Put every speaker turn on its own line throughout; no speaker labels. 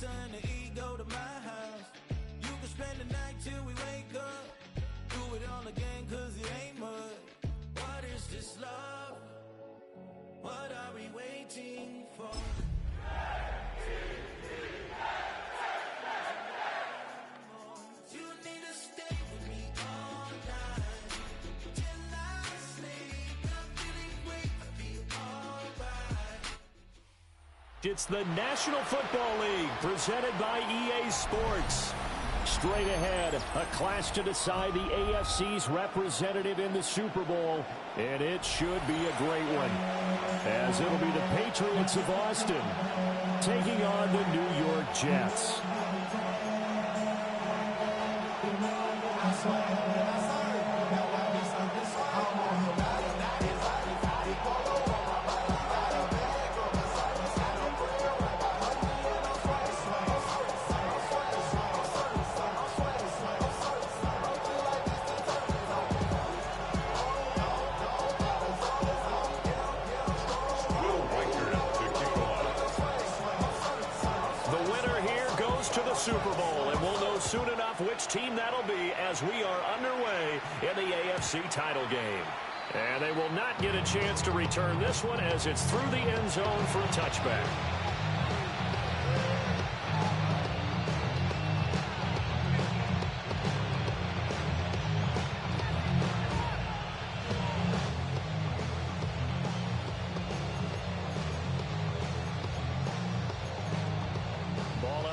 something to eat, go to my house. You can spend the night till we wake up. Do it all again, cause it ain't mud. What is this love? What are we waiting for? You need to stay with me all night till I sleep. I'm feeling great, I feel alright.
It's the National Football League presented by EA Sports. Straight ahead, a clash to decide the AFC's representative in the Super Bowl, and it should be a great one, as it'll be the Patriots of Austin taking on the New York Jets. To the Super Bowl, and we'll know soon enough which team that'll be as we are underway in the AFC title game. And they will not get a chance to return this one as it's through the end zone for a touchback.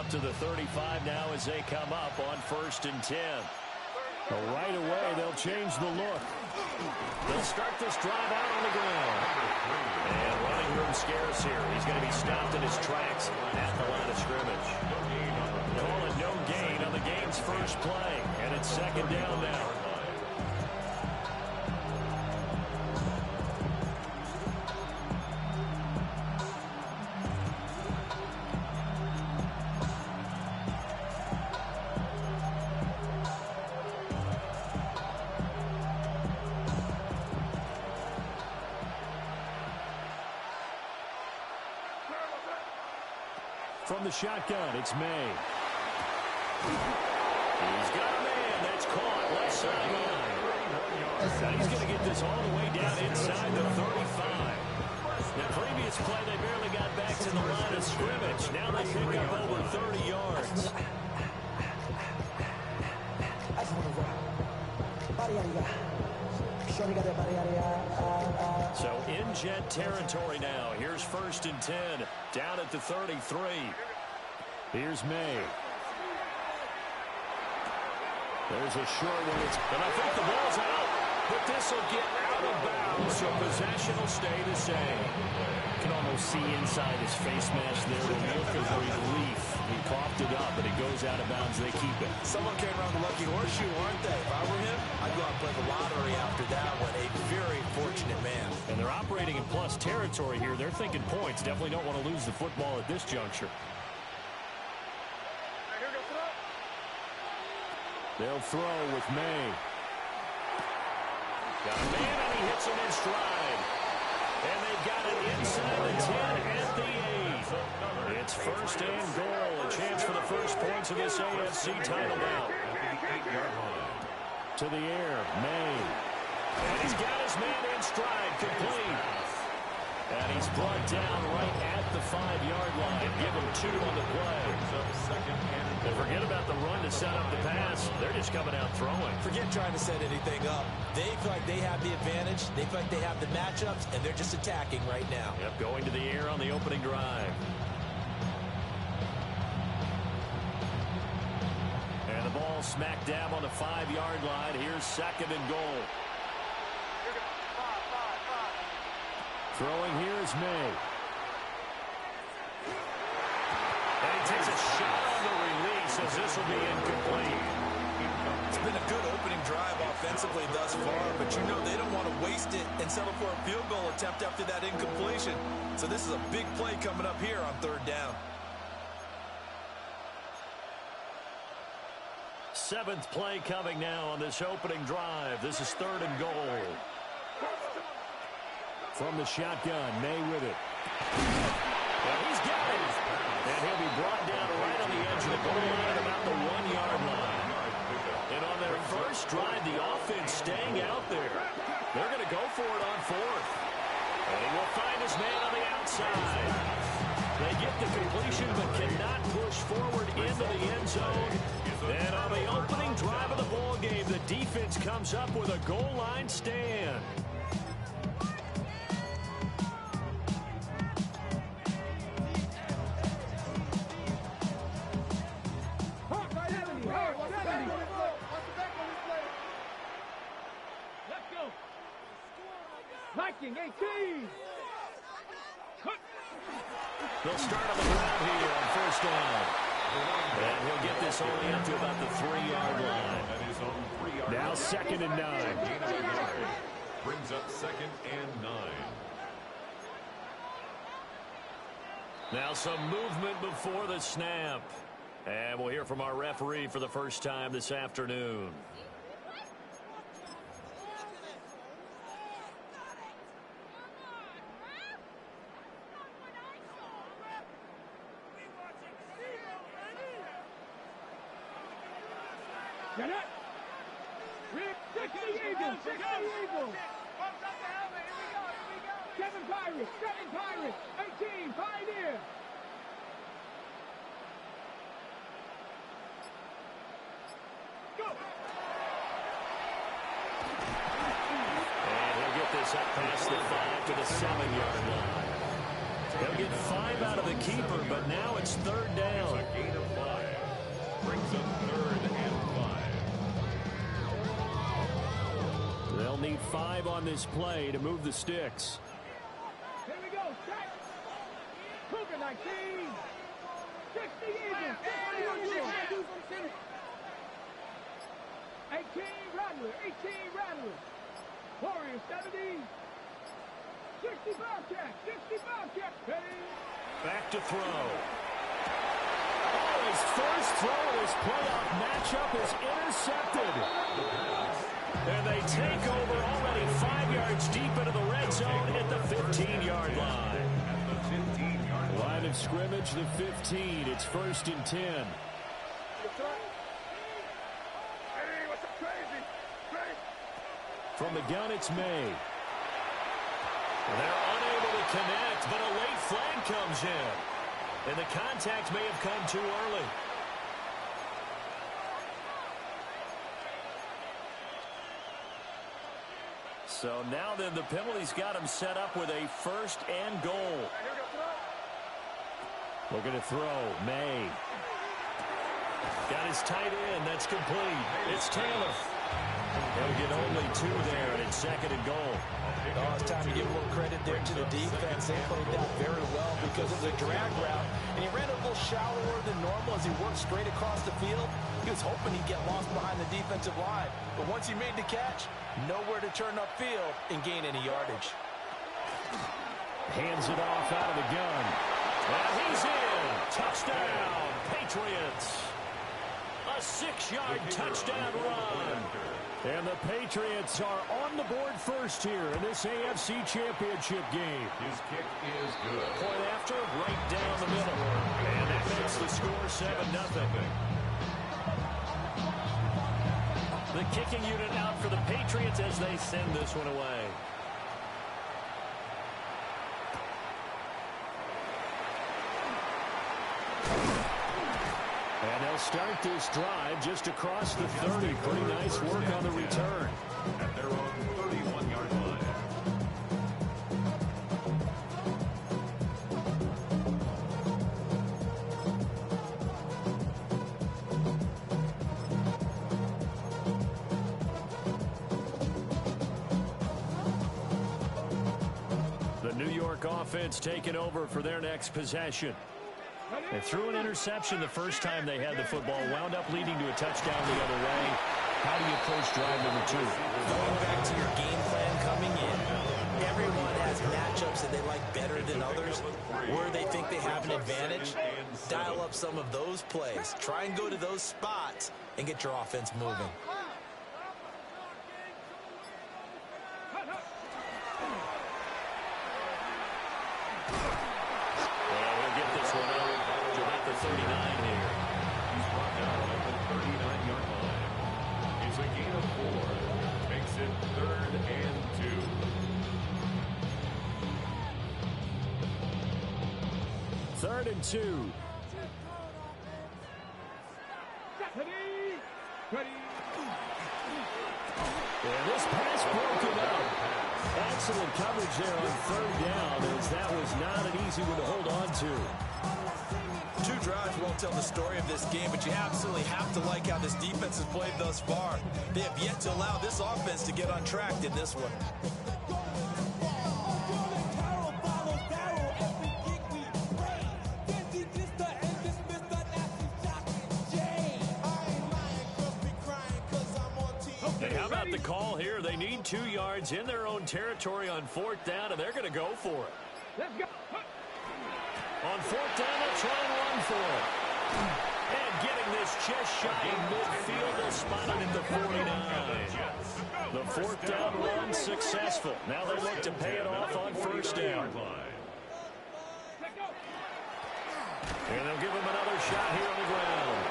To the 35 now as they come up on 1st and 10. Right away, they'll change the look. They'll start this drive out on the ground. And running room scarce here. He's going to be stopped in his tracks at the line of scrimmage. Call it no gain on the game's first play. And it's 2nd down now. From the shotgun, it's May. He's got a man that's caught left sideline. Now he's going to get this all the way down inside the 35. The previous play, they barely got back to the line of scrimmage. Now they pick up over 30 yards. So in Jet territory now. Here's 1st and 10. Down at the 33. Here's May. There's a short one. And I think the ball's out. But this will get out of bounds. So possession will stay the same. You can almost see inside his face mask there the look of relief. He coughed it up, and it goes out of bounds. They keep it.
Someone came around the lucky horseshoe, aren't they? If I were him, I'd go out and play the lottery after that one. A very fortunate man.
And they're operating in plus territory here. They're thinking points. Definitely don't want to lose the football at this juncture. They'll throw with May. Got a man, and he hits him in stride. And they've got it inside the 10 at the 8. It's 1st and goal. A chance for the first points of this AFC title bout. To the air, May. And he's got his man in stride, complete. And he's brought down right at the 5-yard line. Give him 2 on the play. And forget about the run to set up the pass. They're just coming out throwing.
Forget trying to set anything up. They feel like they have the advantage. They feel like they have the matchups, and they're just attacking right now.
Yep, going to the air on the opening drive. And the ball smack dab on the 5-yard line. Here's 2nd and goal. Throwing here is May. And he takes a shot on the release as this will be incomplete.
It's been a good opening drive offensively thus far, but you know they don't want to waste it and settle for a field goal attempt after that incompletion. So this is a big play coming up here on 3rd down.
7th play coming now on this opening drive. This is 3rd and goal. From the shotgun, May with it. Well, he's got it. And And he'll be brought down right on the edge of the goal line at about the 1-yard line. And on their first drive, the offense staying out there. They're going to go for it on 4th. And he will find his man on the outside. They get the completion but cannot push forward into the end zone. And on the opening drive of the ball game, the defense comes up with a goal line stand.
Viking 18.
They'll start on the ground here on first down. And he'll get this only up to about the 3-yard line. Now 2nd and 9.
Brings up 2nd and 9.
Now some movement before the snap. And we'll hear from our referee for the first time this afternoon.
Get it! Rick, 60 Eagles! 60 Eagles! Seven Pirates! 18, Pioneer! Go!
And he'll get this up past the 5 to the 7-yard line. He'll get 5 out of the keeper, but now it's 3rd down.
A gain of 5. Brings up 3rd and 5.
They'll need 5 on this play to move the sticks.
Here we go, set! Cougar 19! 60 Eagles! 18 Rattler! 18 Rattler! Warriors 70! 60 Bobcat! 60 Bobcat! Ready?
Back to throw. Oh, his first throw of this playoff matchup is intercepted. And they take over already 5 yards deep into the red zone at the 15-yard line. Line of scrimmage, the 15. It's 1st and 10.
Hey, what's up, crazy?
From the gun, it's May. They're unable to connect, but a late flag comes in. And the contact may have come too early. So now then, the penalty's got him set up with a 1st and goal. Looking to throw, May. Got his tight end, that's complete. It's Taylor. He'll get only 2 there, and it's 2nd and goal.
Oh, it's time to give a little credit there to the defense. They played that very well because it was a drag route, and he ran a little shallower than normal as he worked straight across the field. He was hoping he'd get lost behind the defensive line, but once he made the catch, nowhere to turn upfield and gain any yardage.
Hands it off out of the gun. And he's in. Touchdown, Patriots. A 6-yard touchdown run. And the Patriots are on the board first here in this AFC Championship game.
His kick is good.
Point after, right down the middle. And that makes the score 7-0. The kicking unit out for the Patriots as they send this one away. And they'll start this drive just across the 30. Pretty nice work on the return.
At their own 31-yard line.
The New York offense taking over for their next possession. They threw an interception the first time they had the football, wound up leading to a touchdown the other way. How do you approach drive number 2?
Going back to your game plan coming in, everyone has matchups that they like better than others. Where they think they have an advantage, dial up some of those plays. Try and go to those spots and get your offense moving.
Well, we'll get this one out to about
a gain of 4. Makes it 3rd and 2.
3rd and 2. And this pass broken up. Excellent coverage there on 3rd down, as that was not an easy one to hold on to.
2 drives won't tell the story of this game, but you absolutely have to like how this defense has played thus far. They have yet to allow this offense to get untracked in this one.
And how about the call here? They need 2 yards in their own territory on 4th down, and they're going to go for it.
Let's go.
On 4th down, they'll try and run for it. And getting this just shy of midfield, they'll spot it at the 49. The 4th down run successful. Now they look to pay it off on 1st down. And they'll give him another shot here on the ground.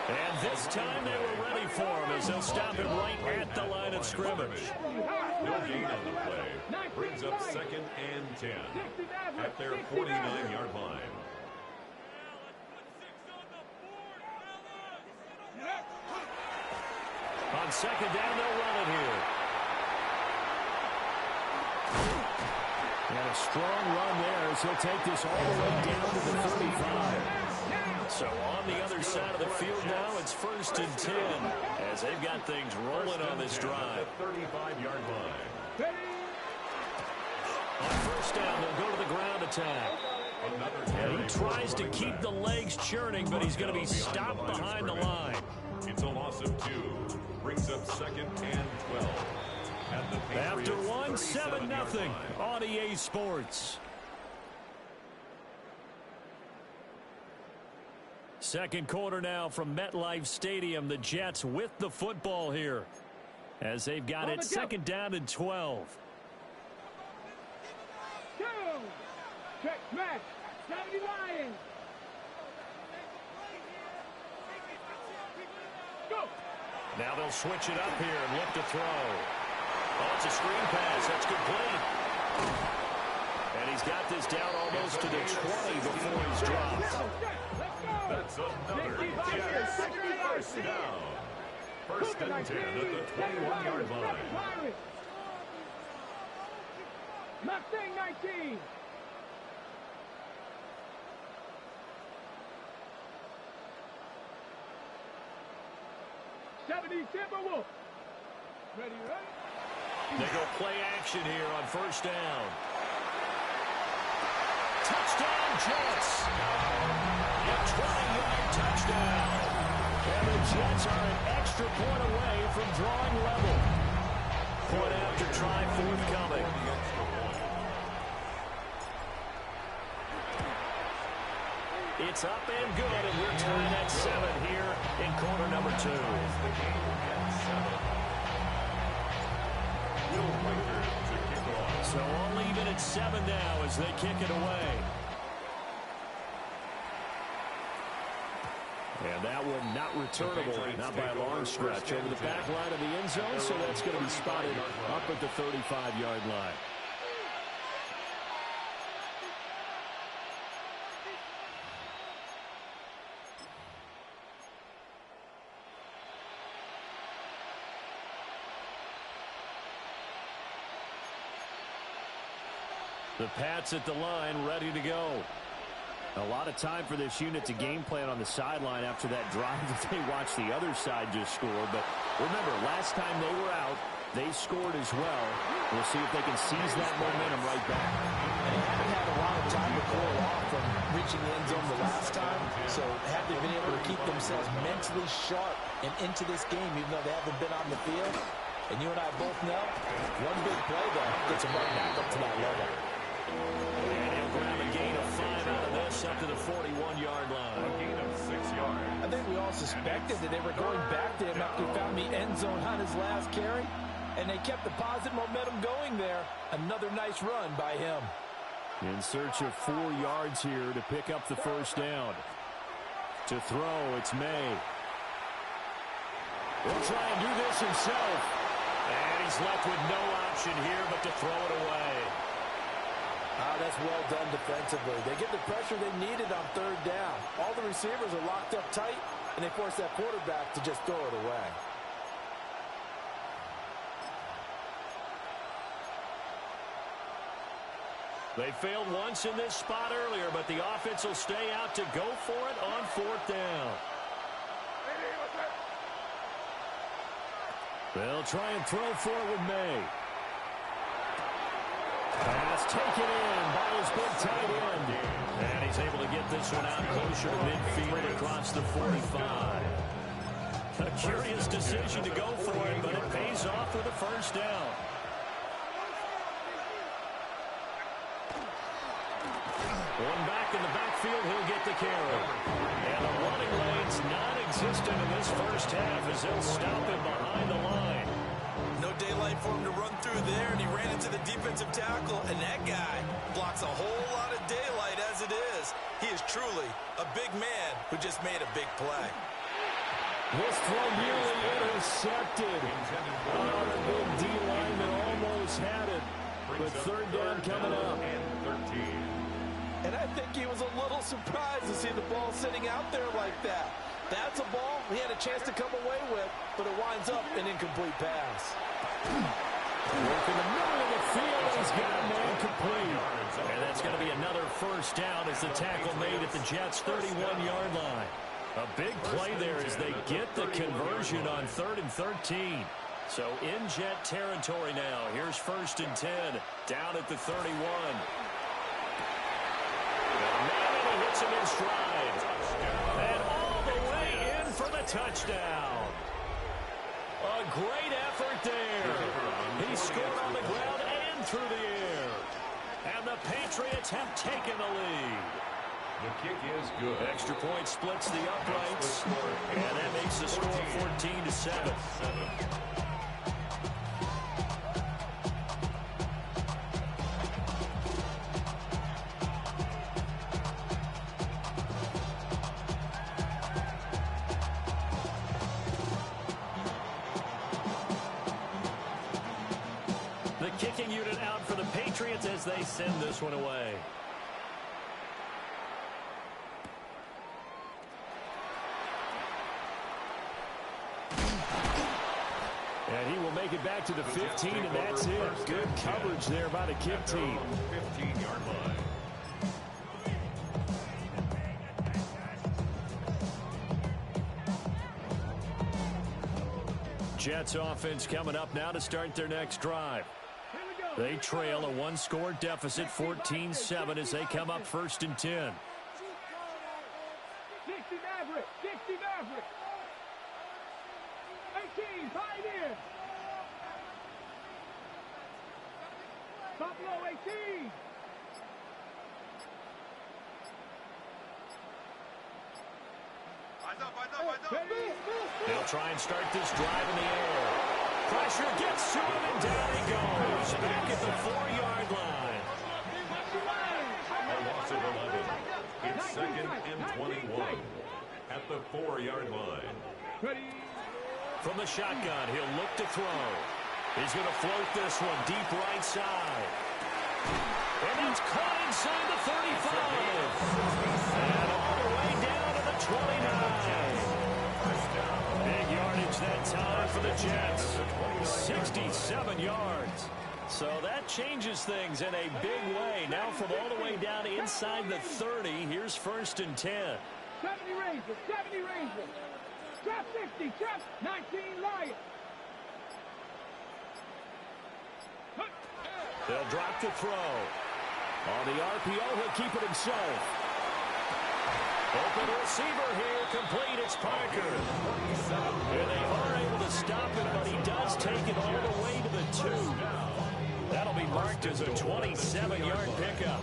And this time they were ready for him, as they'll stop him right at the line of scrimmage.
No gain on the play. Brings up 2nd and 10 at their 49-yard line.
On 2nd down, they'll run it here. And a strong run there, as he'll take this all the way down to the 35. So on the other side of the field now, it's 1st and 10, as they've got things rolling on this drive.
35-yard line.
On 1st down, they'll go to the ground attack. And he tries to keep the legs churning, but he's going to be stopped behind the line.
It's a loss of 2. Brings up 2nd and 12. At the
After
Patriots'
1, 7-0
line.
on EA Sports. Second quarter now from MetLife Stadium. The Jets with the football here, as they've got it 2nd down and 12.
Check, smash. 70 Lions. Go.
Now they'll switch it up here and look to throw. Oh, it's a screen pass. That's complete. And he's got this down almost to the 20 before he's dropped.
That's another Jets first down. 1st and 10 at the 21-yard line.
Mustang 19. Timberwolf. Ready, ready?
They go play action here on 1st down. Touchdown, Jets. A 20-yard touchdown. And the Jets are an extra point away from drawing level. Point after try forthcoming. It's up and good, and we're tied at 7 here in quarter number 2. So all even at 7 now as they kick it away. And that one not returnable, not by a long stretch, over the back line of the end zone, so that's going to be spotted up at the 35-yard line. The Pats at the line, ready to go. A lot of time for this unit to game plan on the sideline after that drive that they watched the other side just score. But remember, last time they were out, they scored as well. We'll see if they can seize that momentum right back.
And they haven't had a lot of time to cool off from reaching the end zone the last time. So have they been able to keep themselves mentally sharp and into this game, even though they haven't been on the field? And you and I both know, one big play there gets them right back up to that level.
And he'll grab a gain of 5 out of this up to the 41-yard line.
A gain of 6 yards.
I think we all suspected that they were going back to him after he found the end zone on his last carry. And they kept the positive momentum going there. Another nice run by him.
In search of 4 yards here to pick up the first down. To throw, it's May. He'll try and do this himself. And he's left with no option here but to throw it away.
That's well done defensively. They get the pressure they needed on third down. All the receivers are locked up tight, and they force that quarterback to just throw it away.
They failed once in this spot earlier, but the offense will stay out to go for it on fourth down. They'll try and throw for it with May. Pass taken in by his big tight end. And he's able to get this one out closer to midfield across the 45. A curious decision to go for it, but it pays off with a first down. One back in the backfield, he'll get the carry. And the running lane's non-existent in this first half as they'll stop him behind the line.
No daylight for him to run through there, and he ran into the defensive tackle, and that guy blocks a whole lot of daylight as it is. He is truly a big man who just made a big play.
This throw nearly intercepted. Oh, the big D lineman almost had it. But third down coming up.
And I think he was a little surprised to see the ball sitting out there like that. That's a ball he had a chance to come away with, but it winds up an incomplete pass.
Working the middle of the field, he's got a man complete. And that's going to be another first down as the tackle made at the Jets' 31-yard line. A big play there as they get the conversion on 3rd and 13. So in Jet territory now. Here's 1st and 10 down at the 31. And hits him in stride. And all the way in for the touchdown. A great effort there. He scored on the ground and through the air. And the Patriots have taken the lead.
The kick is good.
Extra point splits the uprights. And that makes the score 14-7. The kicking unit out for the Patriots as they send this one away. And he will make it back to the 15, and that's it. Good coverage there by the kick team.
15-yard line.
Jets offense coming up now to start their next drive. They trail a one-score deficit, 14-7, as they come up 1st and 10.
60 Maverick, 60 Maverick. 18, Pioneer. Buffalo, 18.
They'll try and start this drive in the air. Pressure gets to him, and down he goes. Back at the 4-yard line.
A loss of 11. It's 2nd and 21 at the 4-yard line.
From the shotgun, he'll look to throw. He's going to float this one deep right side. And it's caught inside the 35. And all the way down to the 29. Big yardage that time for the Jets. 67 yards. So that changes things in a big way. Now from all the way down inside the 30, here's 1st and 10.
70 Rangers, 70 Rangers. Trap 60, trap 19 Lions.
They'll drop the throw. On the RPO, he'll keep it himself. Open receiver here, complete, it's Parker. And they are able to stop him, but he does take it all the way to the 2. That'll be marked as a 27-yard pickup.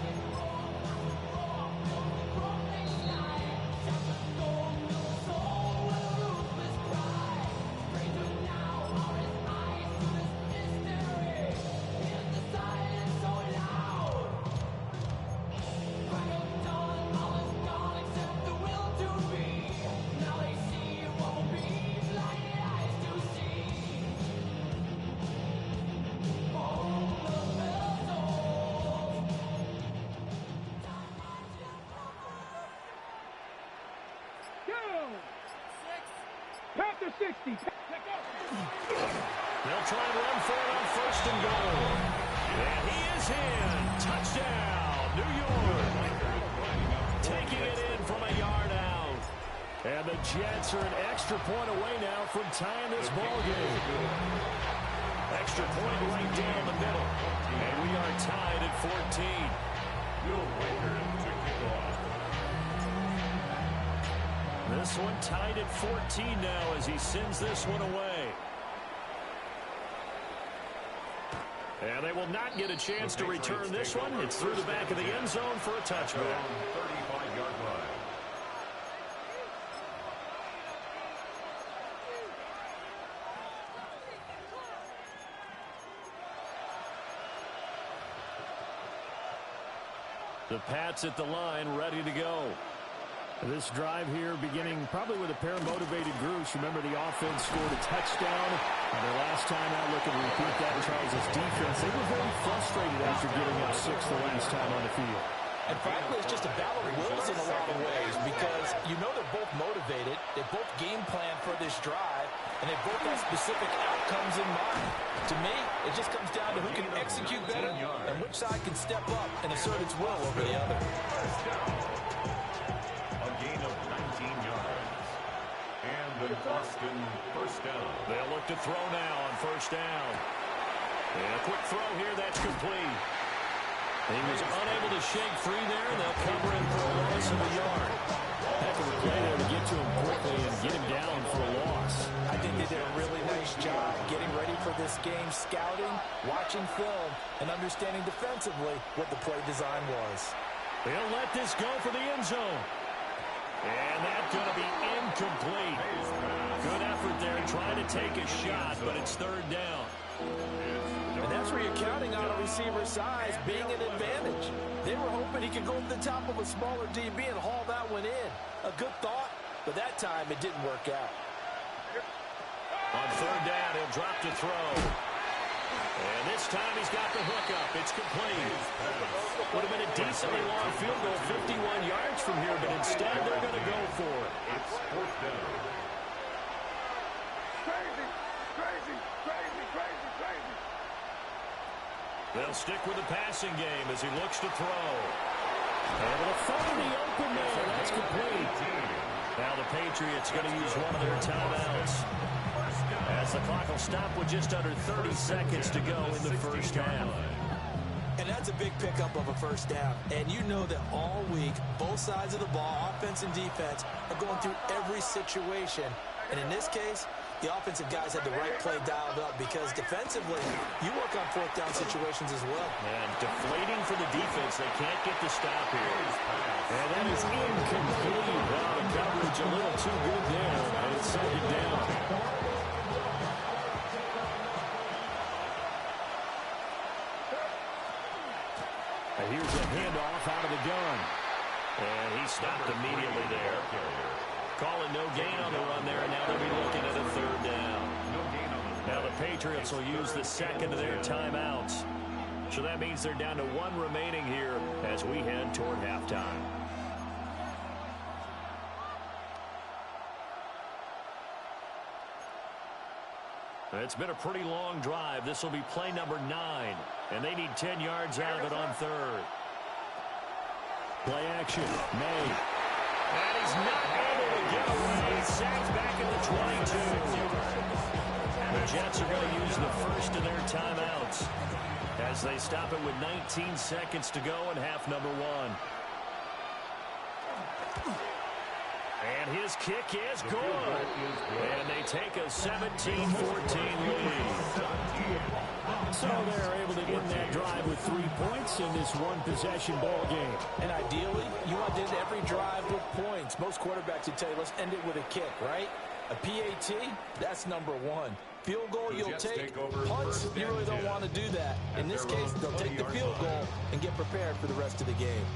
60.
They'll try and run for it on first and goal. And he is in. Touchdown, New York. Taking it in from a yard out. And the Jets are an extra point away now from tying this ball game. Extra point right down the middle. And we are tied at 14.
Will Waker to kick off.
This one tied at 14 now as he sends this one away. And they will not get a chance to return this one. It's through the back of the end zone for a touchback.
35-yard line.
The Pats at the line, ready to go.
This drive here beginning probably with a pair of motivated groups. Remember, the offense scored a touchdown. And their last time out, looking to repeat that, Charles' defense. They were very frustrated after giving up 6 the last time on the field.
And frankly, it's just a battle of wills in a lot of ways because you know they're both motivated. They both game plan for this drive, and they both have specific outcomes in mind. To me, it just comes down to who can execute better and which side can step up and assert its will over the other.
A gain of 19 yards. And the Boston first down.
They'll look to throw now on first down. And a quick throw here, that's complete. He was unable to shake free there, and they'll cover him for a loss of a yard.
Heck of a play there to get to him quickly and get him down for a loss.
I think they did a really nice job getting ready for this game, scouting, watching film, and understanding defensively what the play design was.
They'll let this go for the end zone. And that's going to be incomplete. Good effort there trying to take a shot, but it's third down.
And that's where you're counting on a receiver's size being an advantage. They were hoping he could go to the top of a smaller DB and haul that one in. A good thought, but that time it didn't work out.
On third down, he'll drop to throw. And this time he's got the hook up. It's complete. Would have been a decently long field goal, 51 yards from here, but instead they're going to go for it.
It's fourth down.
Crazy, crazy, crazy, crazy, crazy.
They'll stick with the passing game as he looks to throw. Able to find the open man. That's complete. Now the Patriots going to use one of their timeouts, as the clock will stop with just under 30 seconds to go in the first half.
And that's a big pickup of a first down. And you know that all week, both sides of the ball, offense and defense, are going through every situation. And in this case, the offensive guys had the right play dialed up because defensively, you work on fourth down situations as well.
And deflating for the defense. They can't get the stop here. And that is incomplete. Well, the coverage a little too good there. And it's second down.
And here's a handoff out of the gun.
And he stopped immediately there. Calling no gain on the run there, and now they'll be looking at a third down. Now the Patriots will use the second of their timeouts. So that means they're down to one remaining here as we head toward halftime. It's been a pretty long drive. This will be play number 9, and they need 10 yards out of it on third.
Play action, May.
And he's not able to get away. Sacked back at the 22. The Jets are going to use the first of their timeouts as they stop it with 19 seconds to go in half number 1. And his kick is good. And they take a 17-14 lead.
So they're able to end that drive with 3 points in this one-possession ball game.
And ideally, you want to end every drive with points. Most quarterbacks would tell you, let's end it with a kick, right? A PAT, that's number 1. Field goal, you'll take. Punts, you really don't want to do that. In this case, they'll take the field goal and get prepared for the rest of the game.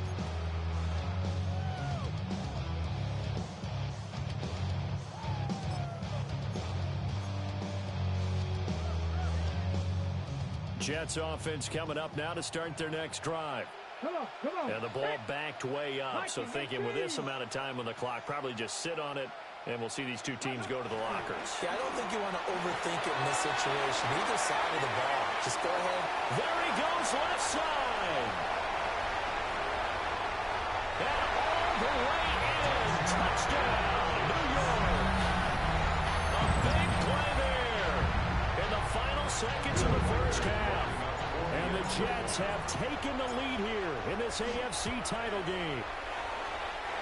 Jets offense coming up now to start their next drive.
Come on.
And the ball backed way up, so thinking with this amount of time on the clock, probably just sit on it And we'll see these two teams go to the lockers.
Yeah, I don't think you want to overthink it in this situation. Either side of the ball. Just go ahead.
There he goes, left side. And all the way in. Touchdown, New York. A big play there in the final seconds of the first half. And the Jets have taken the lead here in this AFC title game.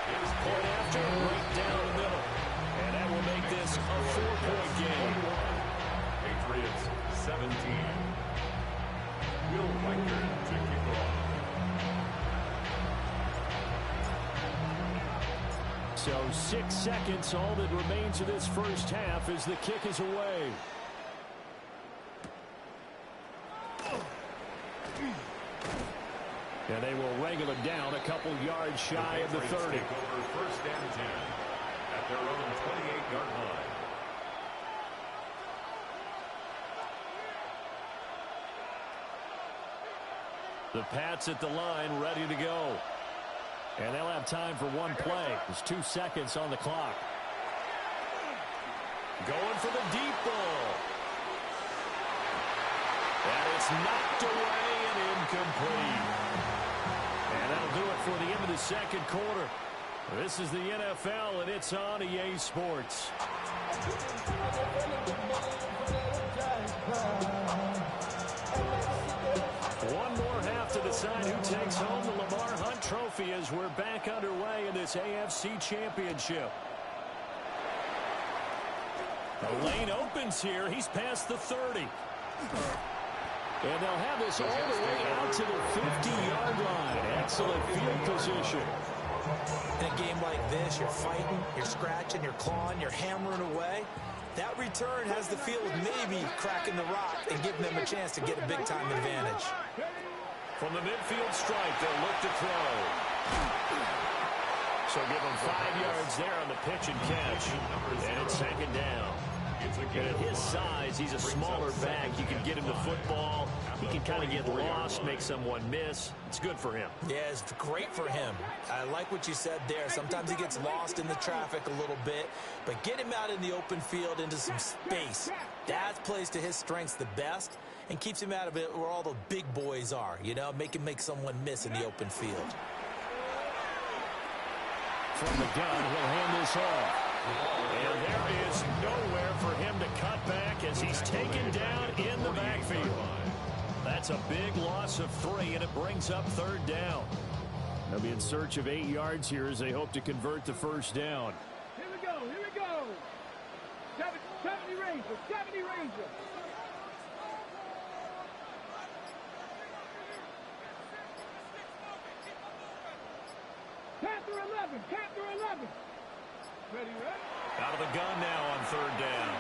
His point after, right down the middle. And that will make this a 4-point game.
Patriots 17. Will Riker to kick off.
So 6 seconds, all that remains of this first half as the kick is away. And they will wrangle it down a couple yards shy of the 30.
Take over first and 10 at their own 28-yard line.
The Pats at the line, ready to go. And they'll have time for one play. There's 2 seconds on the clock.
Going for the deep ball. And it's knocked away and incomplete. And that'll do it for the end of the second quarter. This is the NFL, and it's on EA Sports. One more half to decide who takes home the Lamar Hunt Trophy as we're back underway in this AFC Championship. The lane opens here. He's past the 30. And they'll have this all the way out to the 50-yard line. Excellent field position.
In a game like this, you're fighting, you're scratching, you're clawing, you're hammering away. That return has the feel of maybe cracking the rock and giving them a chance to get a big-time advantage.
From the midfield stripe, they'll look to throw. So give him 5 yards there on the pitch and catch. And it's second down. And at his size, he's a smaller back. You can get him the football. He can kind of get lost, make someone miss. It's good for him.
Yeah, it's great for him. I like what you said there. Sometimes he gets lost in the traffic a little bit, but get him out in the open field into some space. That plays to his strengths the best and keeps him out of it where all the big boys are, you know, make someone miss in the open field.
From the gun, he'll hand this off.
And there is nowhere for him to cut back as he's taken down in the backfield. That's a big loss of 3, and it brings up third down.
They'll be in search of 8 yards here as they hope to convert the first down.
Here we go, here we go. 70 Rangers, 70 Rangers. Panther 11, Panther 11. Ready, ready?
Out of the gun now on third down.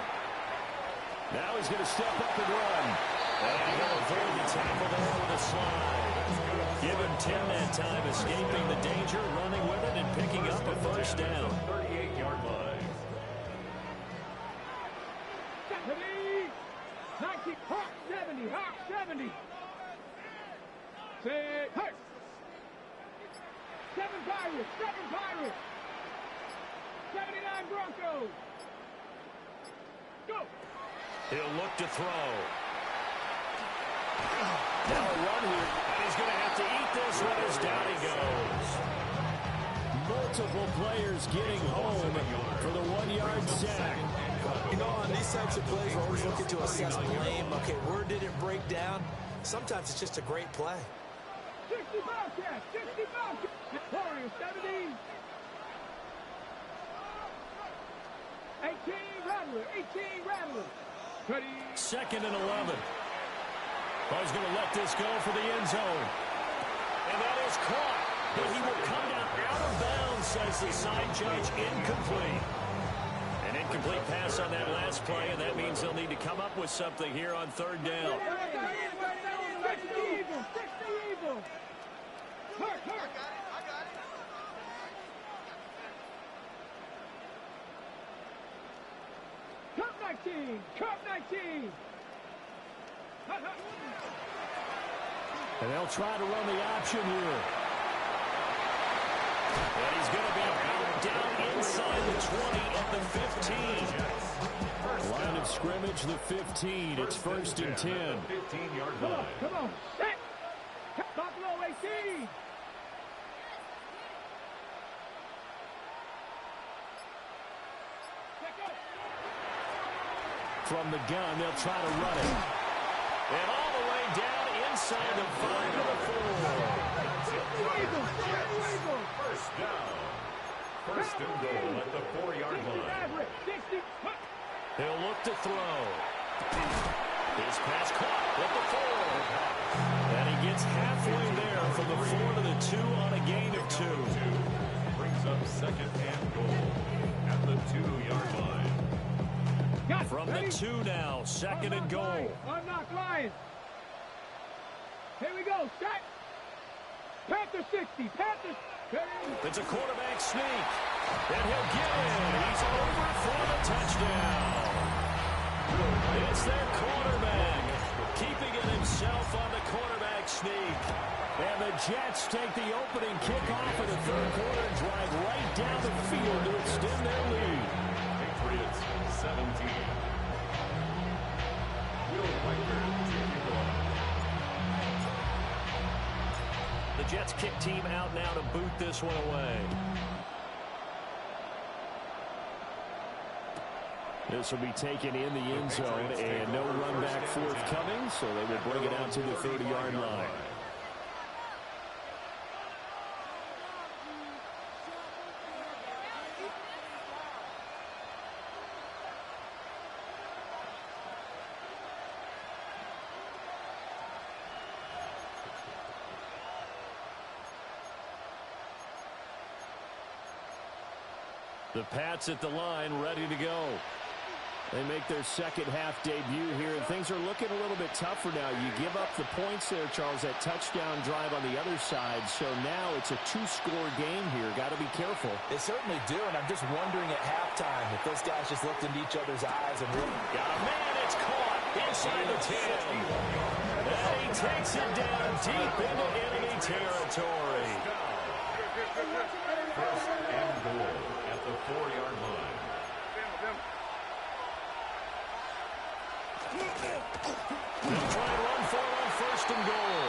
Now he's going to step up and run.
And he'll avoid the tackle there with a slide. Give him 10 that time, escaping the danger, running with it, and picking up a first down.
38-yard line.
70, 90, hot 70, hot 70. Say, hey. 7 Pirates, 7 Pirates. 79 Broncos. Go.
He'll look to throw.
Now a run here.
And he's going to have to eat this one as down he goes.
Multiple players getting home for the 1-yard sack.
You know, on these types of plays, we're always looking to assess blame. Okay, where did it break down? Sometimes it's just a great play.
60 Bobcats, 60 Bobcats. Warriors, 70. 18 Rattler, 18 Rattler. 20.
Second and 11. Oh, he's going to let this go for the end zone. And that is caught. But he will come down out of bounds, says the side judge. Incomplete. An incomplete pass on that last play, and that means they'll need to come up with something here on third down.
60 Eagles, 60 Eagles. Hurt, hurt. Cup 19, Cup 19.
And they'll try to run the option here.
And he's going to be down inside the 20 at the 15.
Line of scrimmage, the 15. It's first and 10.
15-yard line.
Come on. Set. Buffalo 18.
From the gun, they'll try to run it.
And all the way down inside the 5 to the 4.
First down. First and goal at the 4-yard line.
He'll look to throw. His pass caught at the 4. And he gets halfway there from the 4 to the 2 on a gain of 2.
Brings up second and goal at the 2-yard line.
From the 2 now, second and goal.
Unlock Lions. Here we go. Set. Panther 60. Panthers.
It's a quarterback sneak. And he'll get in. He's over for the touchdown. It's their quarterback keeping it himself on the quarterback sneak. And the Jets take the opening kickoff of the third quarter and drive right down the field to extend their lead.
Patriots 17. Will Whiter taking off.
The Jets kick team out now to boot this one away.
This will be taken in the end zone, and no run back forthcoming, so they will bring it out to the 30-yard line. The Pats at the line, ready to go. They make their second half debut here, and things are looking a little bit tougher now. You give up the points there, Charles, that touchdown drive on the other side. So now it's a 2-score game here. Got to be careful.
They certainly do, and I'm just wondering at halftime if those guys just looked into each other's eyes and really...
Got a man, it's caught inside the 10. And he takes it down deep into enemy territory.
First and goal at the 4-yard line.
They'll try and run for it on first and goal.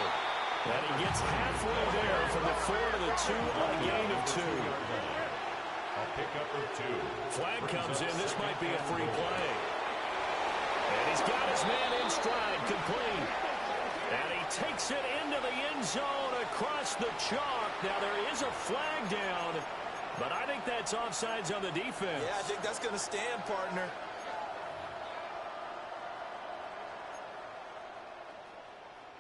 And he gets halfway there from the 4 to the 2 on a gain of 2.
A pickup of 2.
Flag comes in. This might be a free play. And he's got his man in stride, complete. And he takes it into the end zone across the chalk. Now there is a flag down, but I think that's offsides on the defense.
Yeah, I think that's going to stand, partner.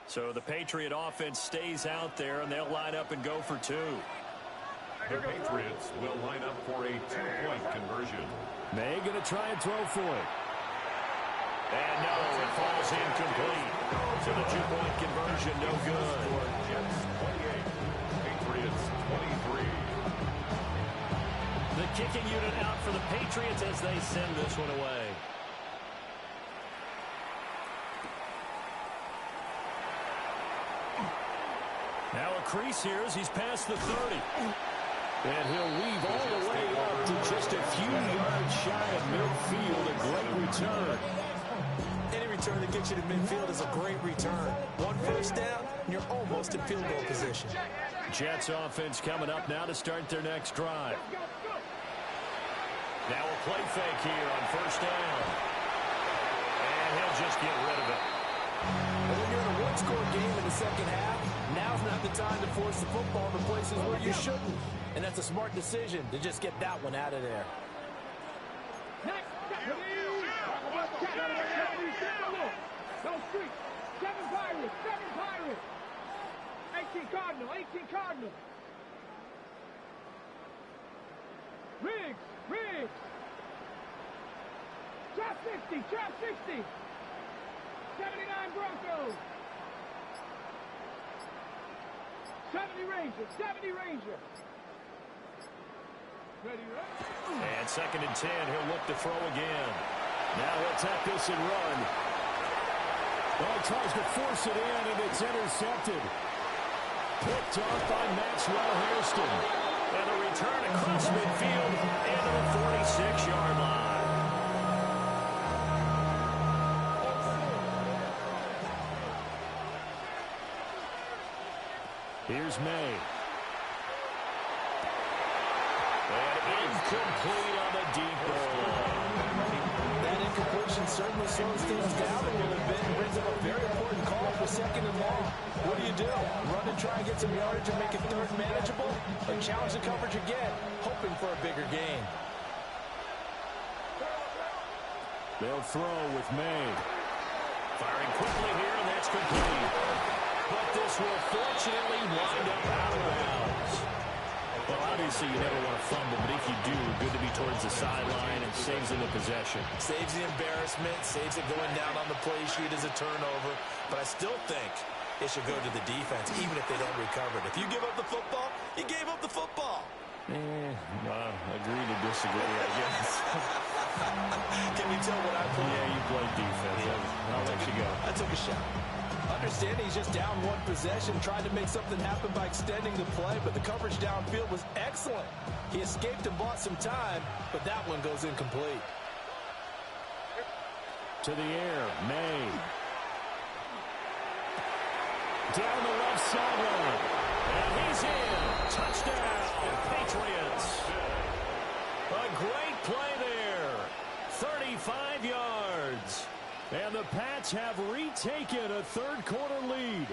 So the Patriot offense stays out there, and they'll line up and go for 2.
The Patriots will line up for a 2-point conversion.
May going to try and throw for it.
And no, it falls incomplete. So the 2-point conversion, no good.
Jets 28, Patriots 23.
The kicking unit out for the Patriots as they send this one away. Now a crease here as he's past the 30.
And he'll weave all the way up to just a few yards shy of midfield. A great return.
Any return that gets you to midfield is a great return. One first down, and you're almost in field goal position.
Jets offense coming up now to start their next drive. Now a play fake here on first down. And he'll just get rid of it.
And when you're in a one-score game in the second half, now's not the time to force the football to places where you shouldn't. And that's a smart decision to just get that one out of there.
No street. 7 Pirates. 7 Pirates. 18 Cardinal. 18 Cardinal. Riggs. Riggs. Trap 60. Trap 60. 79 Broncos. 70 Rangers. 70 Rangers. Ready, right?
And second and 10. He'll look to throw again.
Now he'll tap this and run. Well, tries to force it in, and it's intercepted. Picked off by Maxwell Hairston.
And the return across midfield into the 46-yard line. Here's May. And incomplete on the deep ball.
That incompletion certainly slows things down a little bit and brings up a very important call for 2nd and long. What do? Run and try and get some yardage and make it 3rd manageable? Or challenge the coverage again, hoping for a bigger gain?
They'll throw with May. Firing quickly here, and that's complete. But this will fortunately wind up out of bounds. Well, obviously you never want to fumble, but if you do, good to be towards the sideline and saves them the possession.
Saves the embarrassment, saves it going down on the play sheet as a turnover. But I still think it should go to the defense, even if they don't recover it. If you give up the football, you gave up the football.
Well, agree to disagree, I guess.
Can you tell what I play?
Yeah, you play defense. Yeah. I'll let you go.
I took a shot. Understanding he's just down one possession, trying to make something happen by extending the play, but the coverage downfield was excellent. He escaped and bought some time, but that one goes incomplete.
To the air, May. Down the left sideline. And he's in. Touchdown, Patriots. A great play there. 35 yards. And the Pats have retaken a third-quarter lead.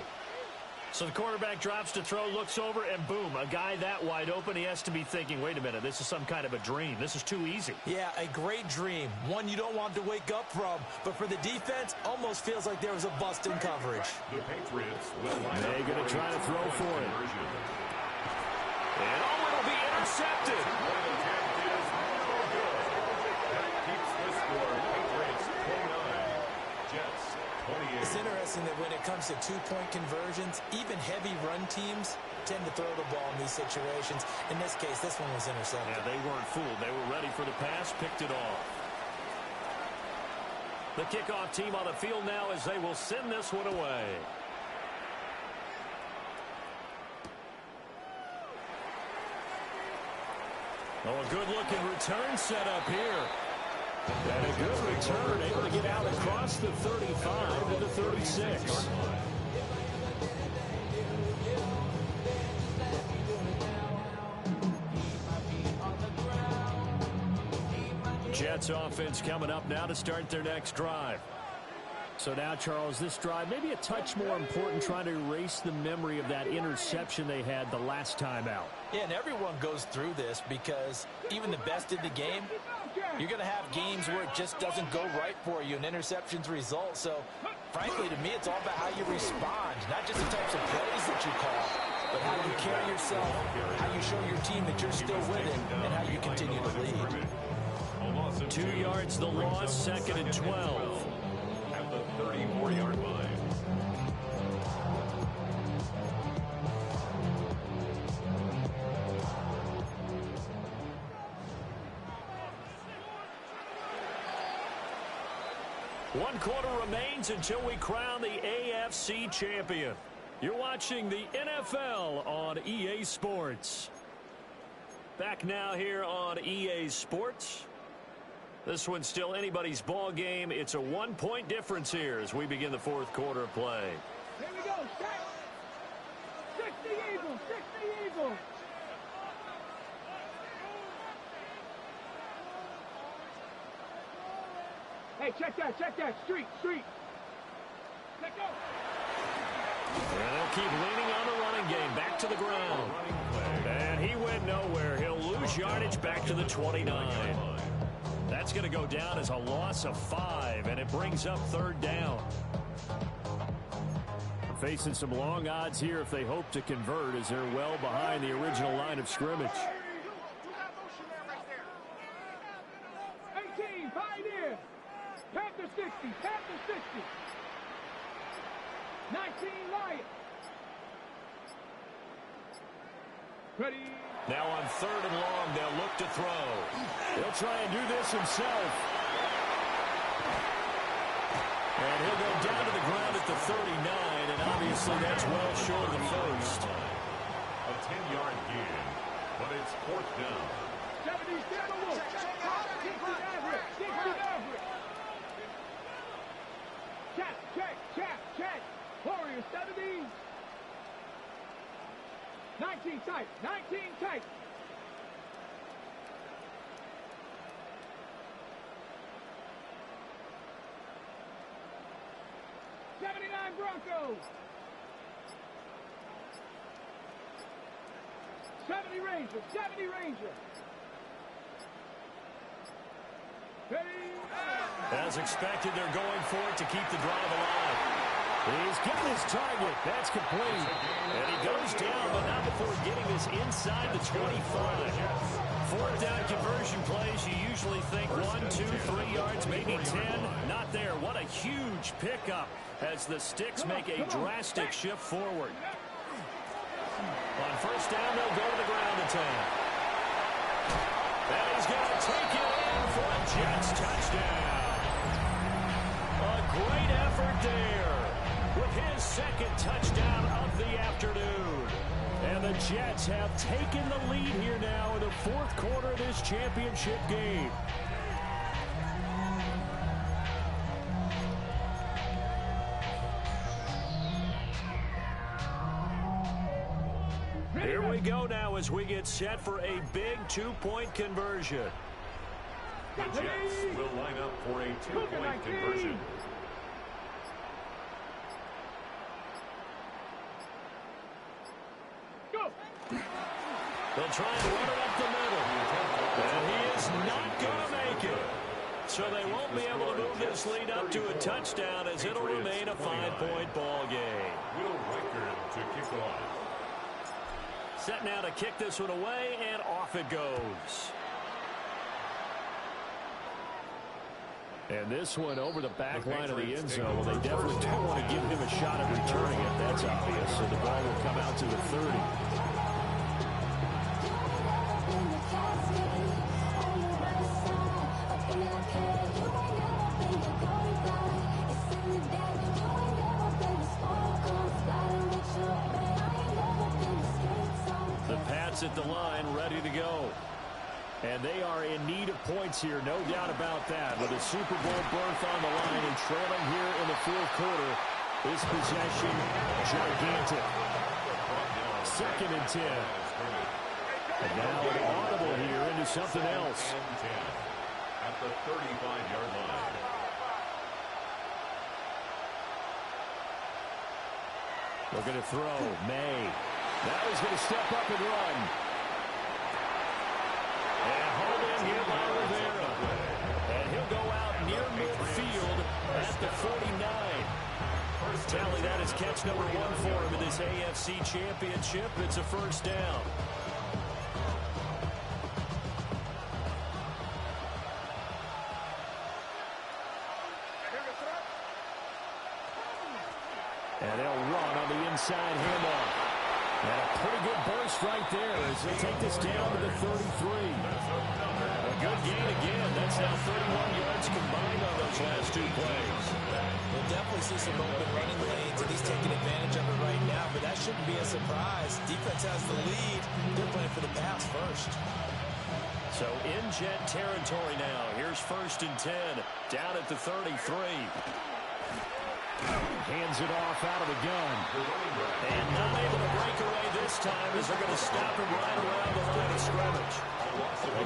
So the quarterback drops to throw, looks over, and boom, a guy that wide open, he has to be thinking, wait a minute, this is some kind of a dream. This is too easy.
Yeah, a great dream. One you don't want to wake up from. But for the defense, almost feels like there was a bust in coverage.
The Patriots will line
They're
up
going to try to throw for it. And it'll be intercepted.
It's interesting that when it comes to two-point conversions, even heavy run teams tend to throw the ball in these situations. In this case, this one was intercepted.
Yeah, they weren't fooled. They were ready for the pass, picked it off. The kickoff team on the field now as they will send this one away. Oh, a good-looking return set up here. And a good return, able to get out across the 35 to the 36. Jets offense coming up now to start their next drive. So now, Charles, this drive maybe a touch more important, trying to erase the memory of that interception they had the last time out.
Yeah, and everyone goes through this because even the best in the game, you're going to have games where it just doesn't go right for you, and interceptions result. So, frankly, to me, it's all about how you respond, not just the types of plays that you call, but how you carry yourself, how you show your team that you're still with it, and how you continue to lead.
2 yards the loss, 2nd and 12.
At the 34-yard line.
One quarter remains until we crown the AFC champion. You're watching the NFL on EA Sports. Back now here on EA Sports. This one's still anybody's ball game. It's a 1-point difference here as we begin the fourth quarter of play.
Here we go. 60 Eagles. 60 Eagles. Hey, check that. Check that. Street. Let go.
And they'll keep leaning on the running game. Back to the ground. And he went nowhere. He'll lose yardage back to the 29. That's going to go down as a loss of 5, and it brings up 3rd down. Facing some long odds here if they hope to convert, as they're well behind the original line of scrimmage.
18, Pioneer. Panther 60, Panther 60. 19, Lion. Ready.
Now on 3rd and long, they'll look to throw. He'll try and do this himself. And he'll go down to the ground at the 39, and obviously that's well short of the first.
A 10-yard gain, but it's fourth down.
77 Wolf. 60 average. 60 average. Check. Warriors 70. 19 tight. 19 tight. Broncos. 70 Rangers.
As expected, they're going for it to keep the drive alive. He's getting his target. That's complete. And he goes down, but not before getting us inside the 25. Fourth down conversion plays, you usually think 1, 2, 3 yards, maybe 10. Not there. What a huge pickup as the Sticks make a drastic shift forward. On first down, they'll go to the ground attack. And he's going to take it in for a Jets touchdown. A great effort there with his second touchdown of the afternoon. And the Jets have taken the lead here now in the fourth quarter of this championship game. Here we go now as we get set for a big two-point conversion.
The Jets will line up for a two-point conversion.
They'll try and run it up the middle. And he is not going to make it. So they won't be able to move this lead up to a touchdown as it'll remain a 5-point ball game.
Will Riker to kick off.
Set now to kick this one away, and off it goes. And this one over the back line of the end zone. Well, they definitely don't want to give him a shot at returning it. That's obvious. So the ball will come out to the 30. The Pats at the line, ready to go. And they are in need of points here, no doubt about that. With a Super Bowl berth on the line and trailing here in the fourth quarter, this possession gigantic. 2nd and 10. And now an audible here into something else.
At the 35-yard line.
Looking to throw. May. Now he's going to step up and run. And hauled in here by Rivera. And he'll go out near midfield at the 49. Tally, that is catch number 1 for him in this AFC Championship. It's a first down. And they'll run on the inside handoff. And a pretty good burst right there as they take this down to the 33. A good gain again. That's now 31 yards combined on those last 2 plays.
We'll definitely see some open running lanes, and he's taking advantage of it right now, but that shouldn't be a surprise. Defense has the lead. They're playing for the pass first.
So in Jet territory now. Here's 1st and 10. Down at the 33. Hands it off out of the gun. And not able to break away this time as they're going to stop him right around the line of scrimmage.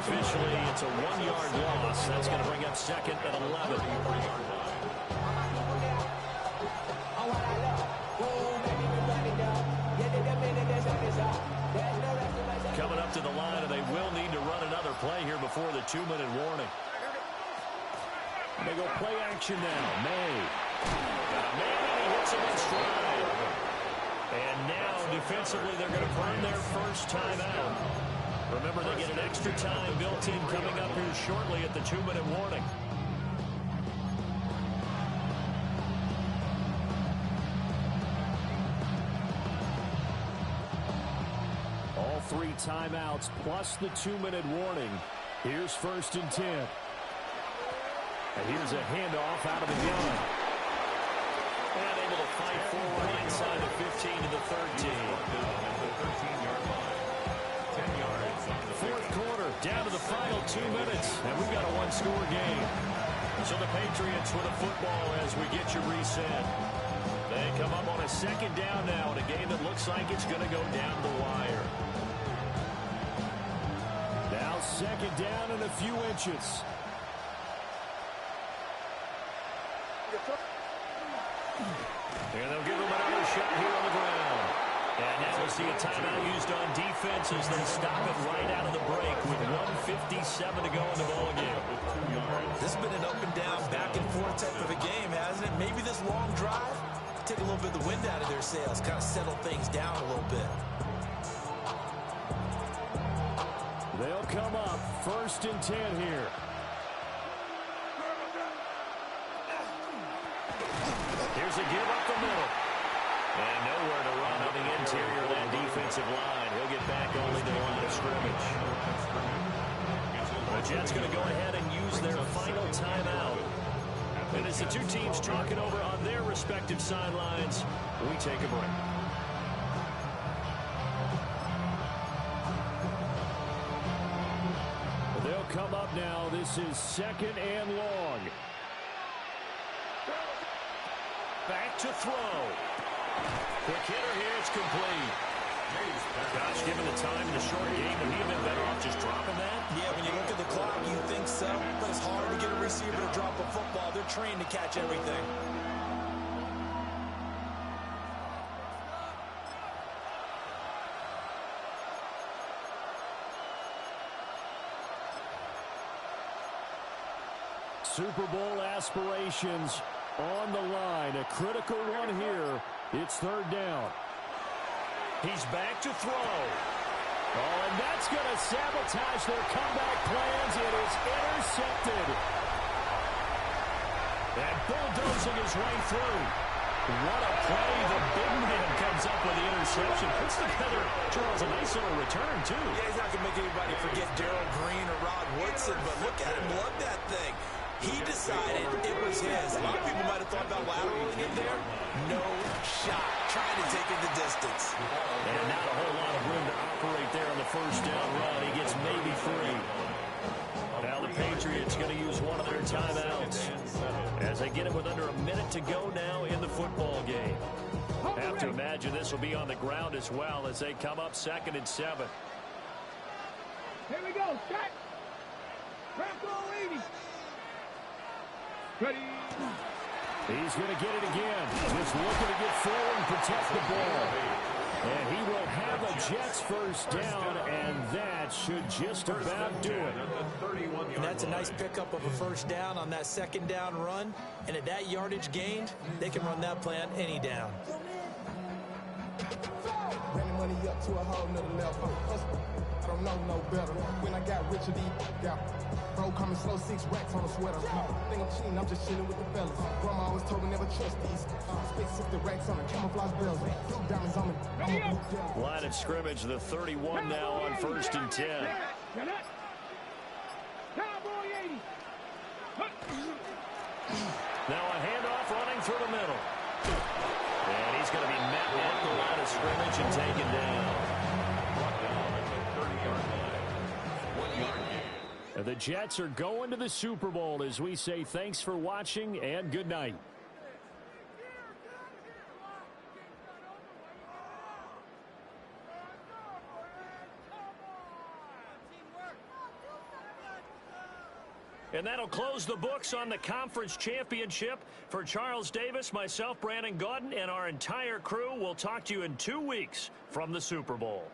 Officially, it's a 1-yard loss. That's going to bring up 2nd and 11. Coming up to the line, and they will need to run another play here before the 2-minute warning. They go play action now. May. Maybe he hits him in stride. And now, defensively, they're going to burn their first timeout. Remember, they get an extra time built in coming up here shortly at the 2-minute warning. All 3 timeouts plus the 2-minute warning. Here's 1st and 10. And here's a handoff out of the gun. And able to fight forward inside the 15 to the 13.
The 13-yard line. 10 yards.
Down to the final 2 minutes, and we've got a one-score game. So the Patriots with a football as we get you reset. They come up on a second down now in a game that looks like it's going to go down the wire.
Now second down and a few inches.
And they'll give him another shot here on the ground. And now we'll see a timeout used on defense as they stop it right out of the break with 1:57 to go in the ballgame.
This has been an up and down, back and forth type of a game, hasn't it? Maybe this long drive take a little bit of the wind out of their sails, kind of settle things down a little bit.
They'll come up 1st and 10 here.
Here's a give up the middle. And nowhere to run on the interior of that defensive line. He'll get back only to the line of scrimmage. The Jets going to go ahead and use their final timeout. And as the two teams talking over on their respective sidelines, we take a break.
They'll come up now. This is 2nd and long.
Back to throw. Quick hitter here. It's complete. Gosh, given the time in the short game, would he have been better off just dropping that?
Yeah, when you look at the clock, you think so. But it's hard to get a receiver to drop a football. They're trained to catch everything.
Super Bowl aspirations on the line. A critical one here. It's 3rd down.
He's back to throw.
Oh, and that's going to sabotage their comeback plans. It is intercepted.
And bulldozing his way through. What a play. The big man comes up with the interception. Puts together, Charles, a nice little return, too.
Yeah, he's not going to make anybody forget Darrell Green or Rod Woodson, but look at him lug that thing. He decided it was his. A lot of people might have thought about lateraling it there. No shot. Trying to take it the distance.
And not a whole lot of room to operate there on the 1st down run. He gets maybe 3. Now the Patriots going to use one of their timeouts as they get it with under a minute to go now in the football game. Have to imagine this will be on the ground as well as they come up 2nd and 7.
Here we go, set. Crack all 80. Ready.
He's going to get it again. Just looking to get forward and protect the ball. And he will have a Jets 1st down, and that should just about do it.
And that's a nice pickup of a 1st down on that 2nd down run. And at that yardage gained, they can run that play on any down.
Running money up to a whole nother level. I don't know no better. When I got rich, got bro coming slow, 6 racks on a sweater. Think I'm cheating, I'm just chilling with the fellas. Grandma always told me never trust these. Spit 60 racks on a camouflage bells. Diamonds on me.
Line of scrimmage, the 31 now on 1st and 10.
Cowboy 80.
Now a handoff running through the middle. And he's going to be met at the line of scrimmage and taken down.
The Jets are going to the Super Bowl as we say thanks for watching and good night.
And that'll close the books on the conference championship. For Charles Davis, myself, Brandon Gaudin, and our entire crew, we'll talk to you in 2 weeks from the Super Bowl.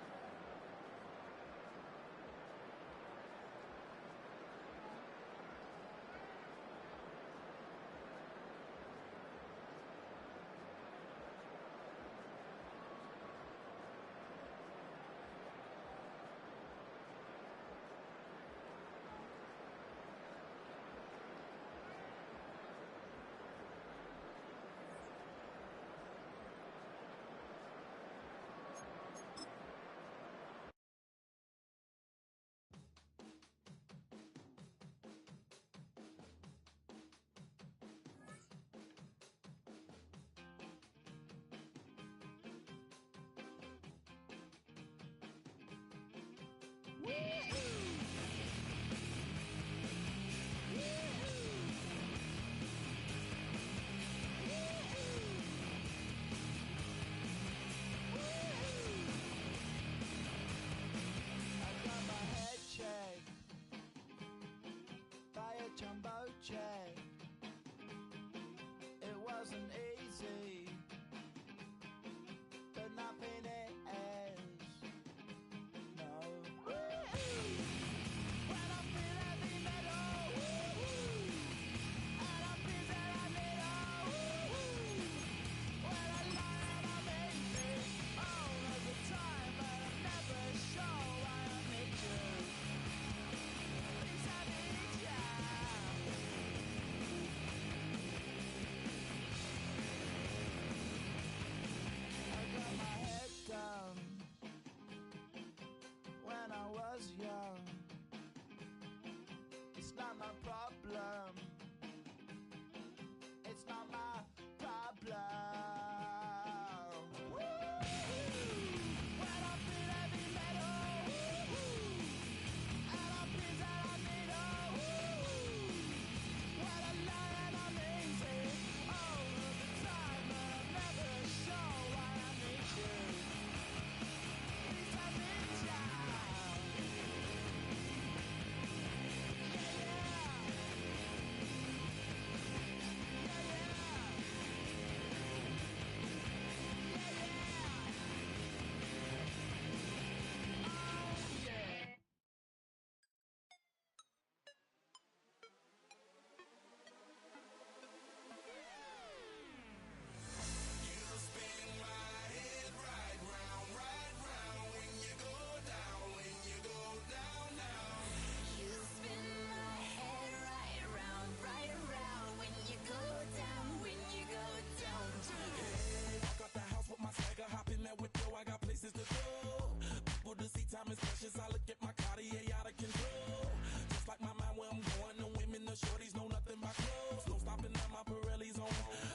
on.